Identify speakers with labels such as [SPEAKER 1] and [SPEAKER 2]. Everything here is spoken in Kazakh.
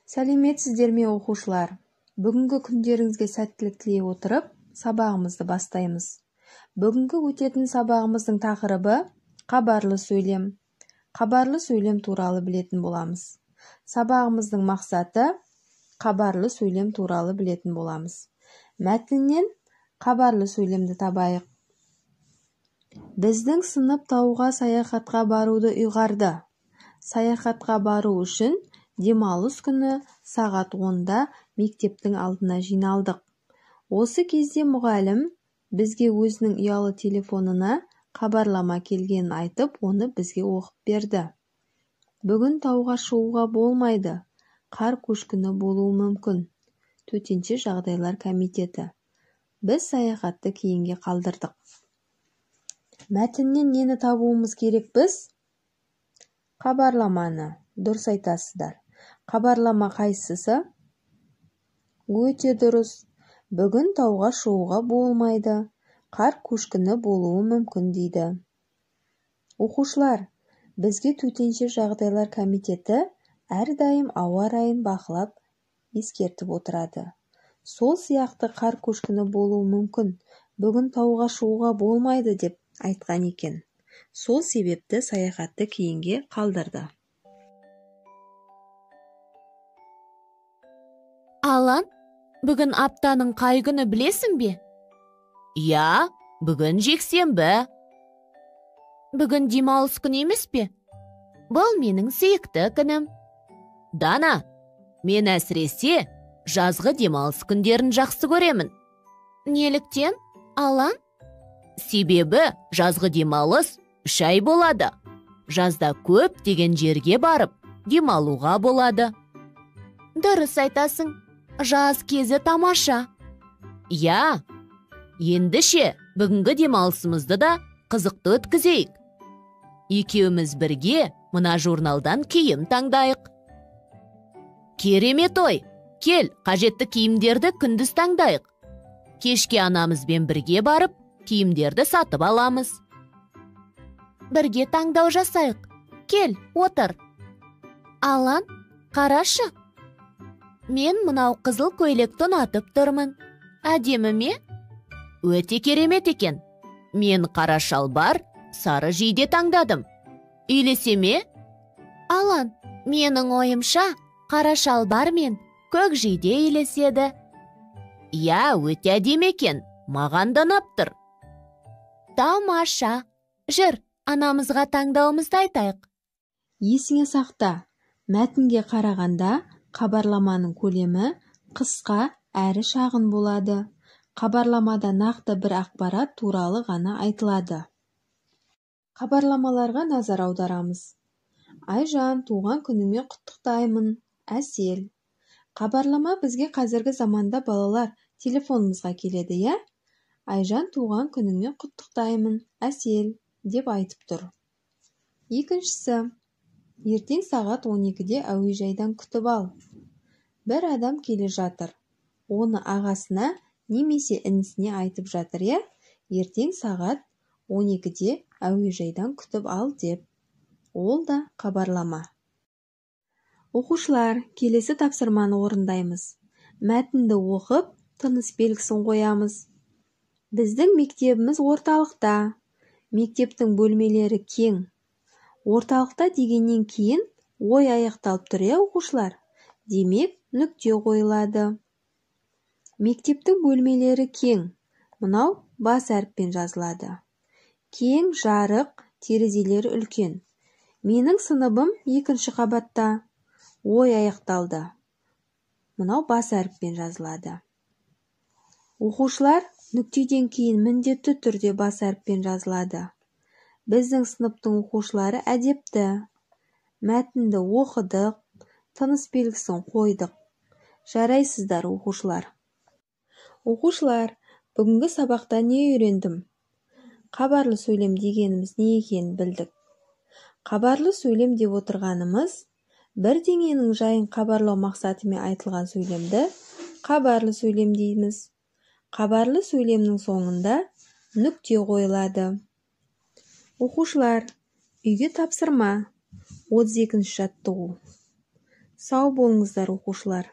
[SPEAKER 1] Сәлеметсіздер ме оқушылар? Бүгінгі күндеріңізге сәттілік тілей отырып, сабағымызды бастаймыз. Бүгінгі өтетін сабағымыздың тақырыбы қабарлы сөйлем. Қабарлы сөйлем туралы білетін боламыз. Сабағымыздың мақсаты қабарлы сөйлем туралы білетін боламыз. Мәтіннен қабарлы сөйлемді табайық. Біздің сынып тауға саяхатқа баруды ұйғарды. Саяхатқа бару үшін демалыс күні сағат 10-да мектептің алдына жиналдық. Осы кезде мұғалім бізге өзінің ұялы телефонына хабарлама келгенін айтып, оны бізге оқып берді. Бүгін тауға шығуға болмайды. Қар көшкіні болуы мүмкін. Төтенше жағдайлар комитеті. Біз саяхатты кейінге қалдырдық. Мәтіннен нені табуымыз керек біз? Хабарламаны. Дұрыс айтасыздар. Хабарлама қайсысы? Өте дұрыс. Бүгін тауға шығуға болмайды. Қар көшкіні болуы мүмкін дейді. Оқушылар, бізге төтенше жағдайлар комитеті әрдайым ауа райын бақылап ескертіп отырады. Сол сияқты қар көшкіні болуы мүмкін. Бүгін тауға шығуға болмайды деп айтқан екен. Сол себепті саяхатты кейінге қалдырды.
[SPEAKER 2] Алан, бүгін аптаның қай күні білесің бе?
[SPEAKER 3] Я, бүгін жексенбі.
[SPEAKER 2] Бүгін демалыс күні емес пе? Бұл менің сүйікті күнім.
[SPEAKER 3] Дана, мен әсіресе жазғы демалыс күндерін жақсы көремін.
[SPEAKER 2] Неліктен, Алан?
[SPEAKER 3] Себебі жазғы демалыс 3 ай болады. Жазда көп деген жерге барып, демалуға болады.
[SPEAKER 2] Дұрыс айтасың. Жаз кезі тамаша.
[SPEAKER 3] Я, ендіше бүгінгі демалысымызды да қызықты өткізейік. Екеуміз бірге мына журналдан киім таңдайық. Керемет ой, кел, қажетті киімдерді күндіз таңдайық. Кешке анамызбен бірге барып, киімдерді сатып аламыз.
[SPEAKER 2] Бірге таңдау жасайық. Кел, отыр. Алан, қарашы. Мен мынау қызыл көйлекті ұнатып тұрмын. Әдемі ме?
[SPEAKER 3] Өте керемет екен. Мен қара шалбар, сары жейде таңдадым. Үйлесе ме?
[SPEAKER 2] Алан, менің ойымша қара шалбар мен көк жейде үйлеседі.
[SPEAKER 3] Я, өте әдемі екен. Маған да ұнап тұр.
[SPEAKER 2] Тамаша. Жүр, анамызға таңдауымызды айтайық.
[SPEAKER 1] Есіңе сақта, мәтінге қарағанда хабарламаның көлемі қысқа әрі шағын болады. Хабарламада нақты бір ақпарат туралы ғана айтылады. Хабарламаларға назар аударамыз. Айжан, туған күніме құттықтаймын. Әсел. Хабарлама бізге қазіргі заманда балалар телефонымызға келеді, я? Айжан, туған күніме құттықтаймын. Әсел, деп айтып тұр. Екіншісі. Ертең сағат 12-де әуежайдан күтіп ал. Бір адам келе жатыр. Оны ағасына немесе інісіне айтып жатыр, я? Ертең сағат 12-де әуежайдан күтіп ал деп. Ол да хабарлама. Оқушылар, келесі тапсырманы орындаймыз. Мәтінді оқып, тыныс белгісін қоямыз. Біздің мектебіміз орталықта. Мектептің бөлмелері кең. Орталықта дегеннен кейін ой аяқталып тұр, оқушылар. Демек, нүкте қойылады. Мектептің бөлмелері кең. Мынау бас әріппен жазылады. Кең, жарық, терезелері үлкен. Менің сыныбым 2-ші қабатта. Ой аяқталды. Мынау бас әріппен жазылады. Оқушылар, нүктеден кейін міндетті түрде бас әріппен жазылады. Біздің сыныптың оқушылары әдепті. Мәтінді оқыдық, тыныс белгісін қойдық. Жарайсыздар, оқушылар. Оқушылар, бүгінгі сабақта не үйрендім? Хабарлы сөйлем дегеніміз не екенін білдік. Хабарлы сөйлем деп отырғанымыз, бірдеңенің жайын хабарлау мақсатымен айтылған сөйлемді хабарлы сөйлем дейміз. Хабарлы сөйлемнің соңында нүкте қойылады. Оқушылар, үйге тапсырма. 32-ші жаттығу. Сау болыңыздар, оқушылар.